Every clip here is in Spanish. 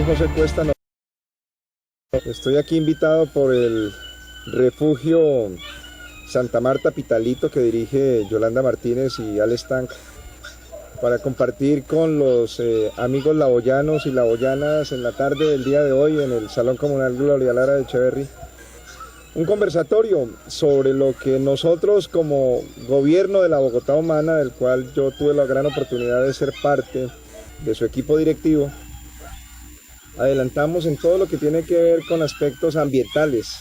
José Cuesta. Estoy aquí invitado por el refugio Santa Marta Pitalito que dirige Yolanda Martínez y Alex Tank para compartir con los amigos laboyanos y laboyanas en la tarde del día de hoy en el Salón Comunal Gloria Lara de Echeverry un conversatorio sobre lo que nosotros como gobierno de la Bogotá Humana, del cual yo tuve la gran oportunidad de ser parte de su equipo directivo, adelantamos en todo lo que tiene que ver con aspectos ambientales,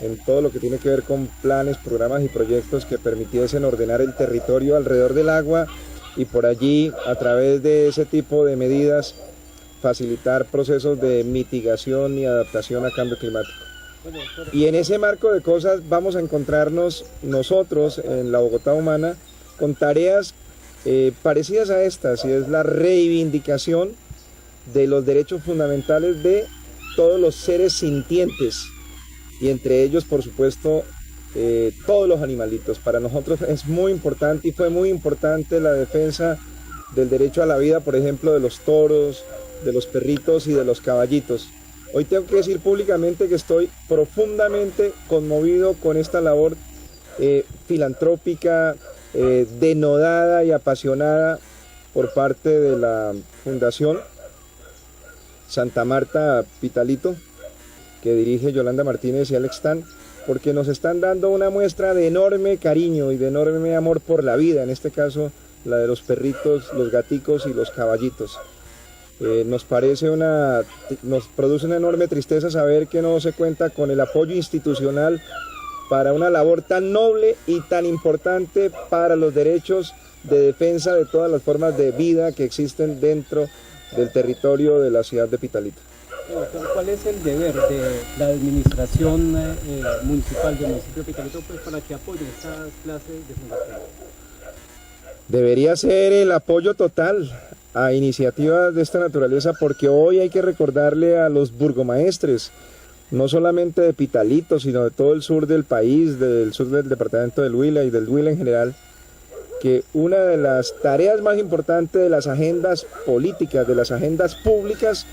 en todo lo que tiene que ver con planes, programas y proyectos que permitiesen ordenar el territorio alrededor del agua y por allí, a través de ese tipo de medidas, facilitar procesos de mitigación y adaptación a cambio climático. Y en ese marco de cosas vamos a encontrarnos nosotros en la Bogotá Humana con tareas parecidas a estas, y es la reivindicación de los derechos fundamentales de todos los seres sintientes, y entre ellos, por supuesto, todos los animalitos. Para nosotros es muy importante y fue muy importante la defensa del derecho a la vida, por ejemplo, de los toros, de los perritos y de los caballitos. Hoy tengo que decir públicamente que estoy profundamente conmovido con esta labor filantrópica, denodada y apasionada por parte de la Fundación Santa Marta Pitalito, que dirige Yolanda Martínez y Alex Tan, porque nos están dando una muestra de enorme cariño y de enorme amor por la vida, en este caso la de los perritos, los gaticos y los caballitos. Nos produce una enorme tristeza saber que no se cuenta con el apoyo institucional para una labor tan noble y tan importante para los derechos de defensa de todas las formas de vida que existen dentro del territorio de la ciudad de Pitalito. ¿Cuál es el deber de la administración municipal del municipio de Pitalito para que apoyen estas clases de fundación? Debería ser el apoyo total a iniciativas de esta naturaleza, porque hoy hay que recordarle a los burgomaestres, no solamente de Pitalito, sino de todo el sur del país, del sur del departamento del Huila y del Huila en general, que una de las tareas más importantes de las agendas políticas, de las agendas públicas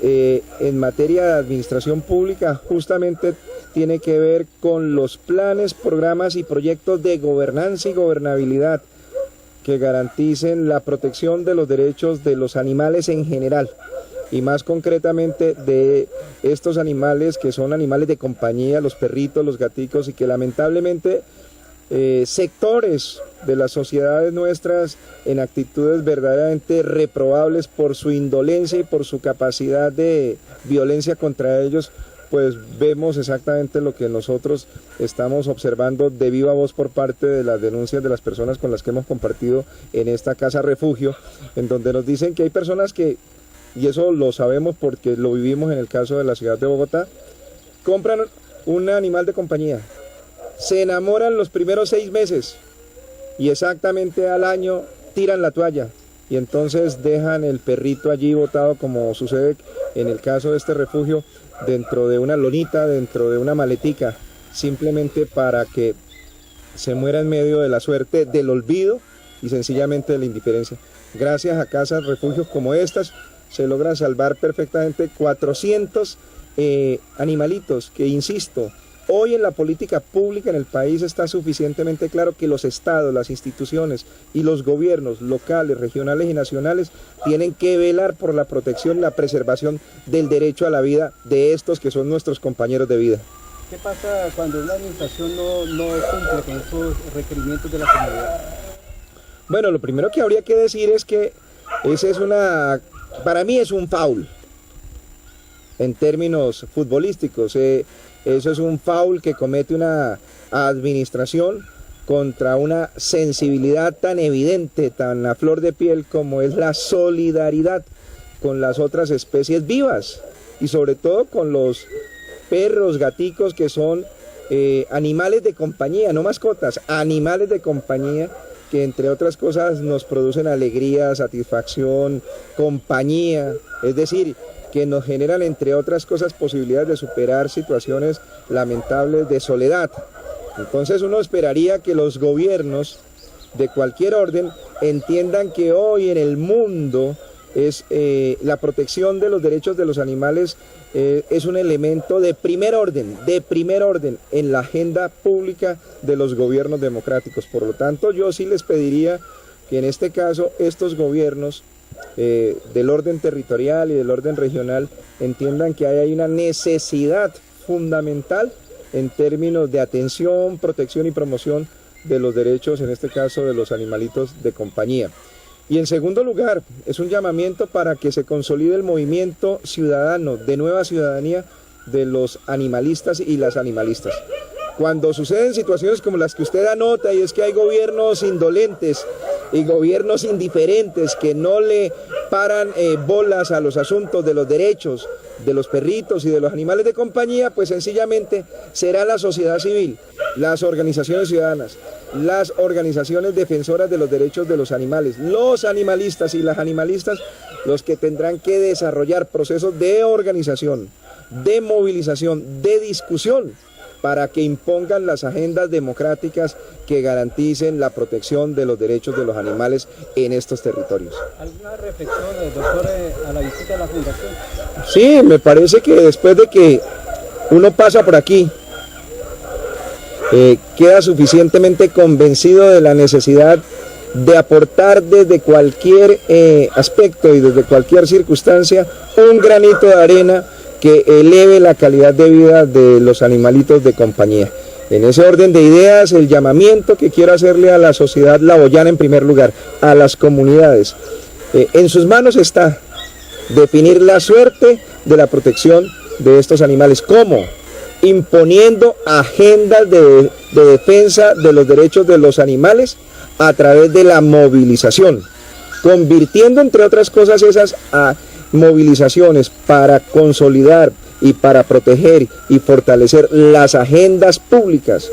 en materia de administración pública, justamente tiene que ver con los planes, programas y proyectos de gobernanza y gobernabilidad que garanticen la protección de los derechos de los animales en general, y más concretamente de estos animales que son animales de compañía, los perritos, los gaticos, y que lamentablemente sectores de las sociedades nuestras en actitudes verdaderamente reprobables por su indolencia y por su capacidad de violencia contra ellos, pues vemos exactamente lo que nosotros estamos observando de viva voz por parte de las denuncias de las personas con las que hemos compartido en esta casa refugio, en donde nos dicen que hay personas que, y eso lo sabemos porque lo vivimos en el caso de la ciudad de Bogotá, compran un animal de compañía, se enamoran los primeros 6 meses y exactamente al año tiran la toalla, y entonces dejan el perrito allí botado, como sucede en el caso de este refugio, dentro de una lonita, dentro de una maletica, simplemente para que se muera en medio de la suerte, del olvido y sencillamente de la indiferencia. Gracias a casas refugios como estas se logran salvar perfectamente 400 animalitos que, insisto, hoy en la política pública en el país está suficientemente claro que los estados, las instituciones y los gobiernos locales, regionales y nacionales tienen que velar por la protección y la preservación del derecho a la vida de estos que son nuestros compañeros de vida. ¿Qué pasa cuando una administración no cumple con esos requerimientos de la comunidad? Bueno, lo primero que habría que decir es que para mí es un foul en términos futbolísticos. Eso es un foul que comete una administración contra una sensibilidad tan evidente, tan a flor de piel como es la solidaridad con las otras especies vivas, y sobre todo con los perros, gaticos, que son animales de compañía, no mascotas, animales de compañía, que entre otras cosas nos producen alegría, satisfacción, compañía, es decir, que nos generan, entre otras cosas, posibilidades de superar situaciones lamentables de soledad. Entonces uno esperaría que los gobiernos de cualquier orden entiendan que hoy en el mundo la protección de los derechos de los animales es un elemento de primer orden en la agenda pública de los gobiernos democráticos. Por lo tanto, yo sí les pediría que en este caso estos gobiernos del orden territorial y del orden regional entiendan que hay una necesidad fundamental en términos de atención, protección y promoción de los derechos, en este caso de los animalitos de compañía. Y en segundo lugar, es un llamamiento para que se consolide el movimiento ciudadano, de nueva ciudadanía de los animalistas y las animalistas. Cuando suceden situaciones como las que usted anota, y es que hay gobiernos indolentes y gobiernos indiferentes que no le paran bolas a los asuntos de los derechos de los perritos y de los animales de compañía, pues sencillamente será la sociedad civil, las organizaciones ciudadanas, las organizaciones defensoras de los derechos de los animales, los animalistas y las animalistas, los que tendrán que desarrollar procesos de organización, de movilización, de discusión, para que impongan las agendas democráticas que garanticen la protección de los derechos de los animales en estos territorios. ¿Alguna reflexión, doctor, a la visita de la Fundación? Sí, me parece que después de que uno pasa por aquí, queda suficientemente convencido de la necesidad de aportar desde cualquier aspecto y desde cualquier circunstancia un granito de arena que eleve la calidad de vida de los animalitos de compañía. En ese orden de ideas, el llamamiento que quiero hacerle a la sociedad laboyana en primer lugar, a las comunidades. En sus manos está definir la suerte de la protección de estos animales. ¿Cómo? Imponiendo agendas de defensa de los derechos de los animales a través de la movilización, convirtiendo entre otras cosas esas a movilizaciones para consolidar y para proteger y fortalecer las agendas públicas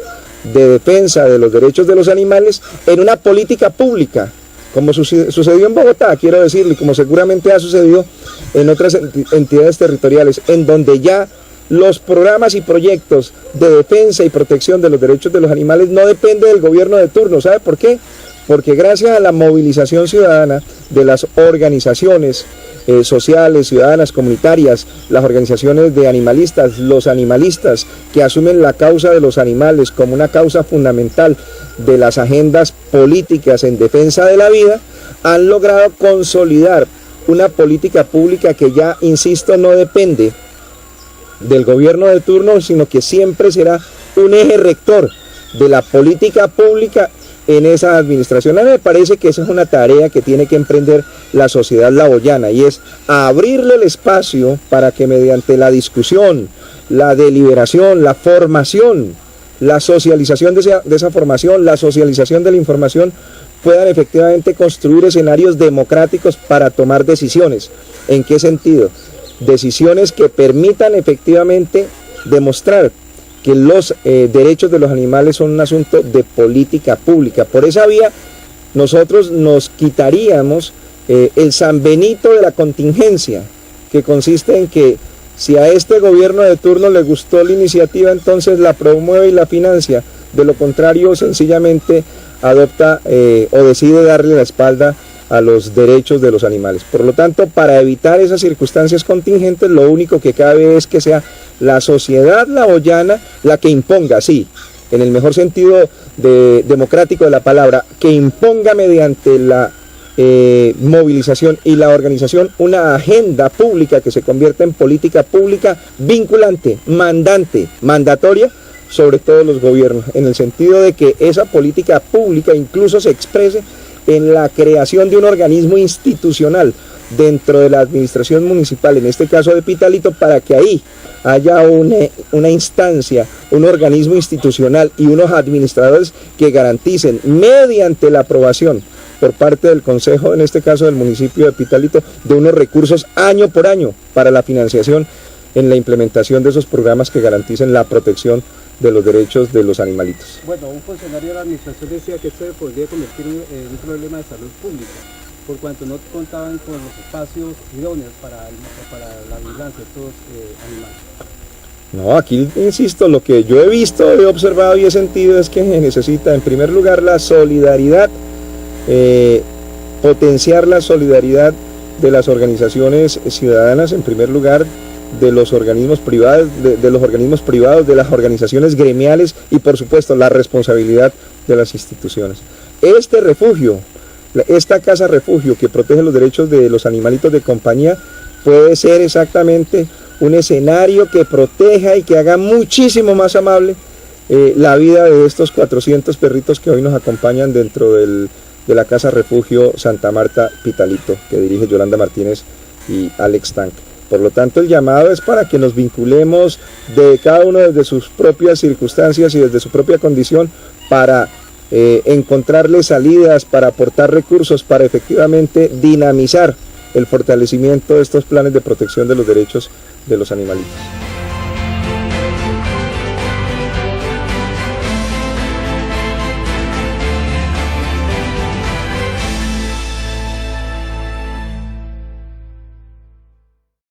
de defensa de los derechos de los animales en una política pública, como sucedió en Bogotá, quiero decirle, como seguramente ha sucedido en otras entidades territoriales, en donde ya los programas y proyectos de defensa y protección de los derechos de los animales no dependen del gobierno de turno. ¿Sabe por qué? Porque gracias a la movilización ciudadana de las organizaciones sociales, ciudadanas, comunitarias, las organizaciones de animalistas, los animalistas que asumen la causa de los animales como una causa fundamental de las agendas políticas en defensa de la vida, han logrado consolidar una política pública que ya, insisto, no depende del gobierno de turno, sino que siempre será un eje rector de la política pública en esa administración. A mí me parece que esa es una tarea que tiene que emprender la sociedad laboyana, y es abrirle el espacio para que mediante la discusión, la deliberación, la formación, la socialización de esa formación, la socialización de la información, puedan efectivamente construir escenarios democráticos para tomar decisiones. ¿En qué sentido? Decisiones que permitan efectivamente demostrar que los derechos de los animales son un asunto de política pública. Por esa vía nosotros nos quitaríamos el San Benito de la contingencia, que consiste en que si a este gobierno de turno le gustó la iniciativa, entonces la promueve y la financia. De lo contrario, sencillamente adopta o decide darle la espalda a los derechos de los animales. Por lo tanto, para evitar esas circunstancias contingentes, lo único que cabe es que sea la sociedad laboyana la que imponga, sí, en el mejor sentido democrático de la palabra, que imponga mediante la movilización y la organización una agenda pública que se convierta en política pública vinculante, mandatoria sobre todos los gobiernos, en el sentido de que esa política pública incluso se exprese en la creación de un organismo institucional dentro de la administración municipal, en este caso de Pitalito, para que ahí haya una instancia, un organismo institucional y unos administradores que garanticen mediante la aprobación por parte del Consejo, en este caso del municipio de Pitalito, de unos recursos año por año para la financiación en la implementación de esos programas que garanticen la protección de los derechos de los animalitos. Bueno, un funcionario de la administración decía que esto se podría convertir en un problema de salud pública, por cuanto no contaban con los espacios idóneos para la vigilancia de estos animales. No, aquí insisto, lo que yo he visto, he observado y he sentido es que necesita en primer lugar la solidaridad, potenciar la solidaridad de las organizaciones ciudadanas, en primer lugar, de los organismos privados, de las organizaciones gremiales y, por supuesto, la responsabilidad de las instituciones. Este refugio, esta casa refugio que protege los derechos de los animalitos de compañía, puede ser exactamente un escenario que proteja y que haga muchísimo más amable la vida de estos 400 perritos que hoy nos acompañan dentro de la casa refugio Santa Marta Pitalito, que dirige Yolanda Martínez y Alex Tank. Por lo tanto, el llamado es para que nos vinculemos de cada uno desde sus propias circunstancias y desde su propia condición para encontrarle salidas, para aportar recursos, para efectivamente dinamizar el fortalecimiento de estos planes de protección de los derechos de los animalitos.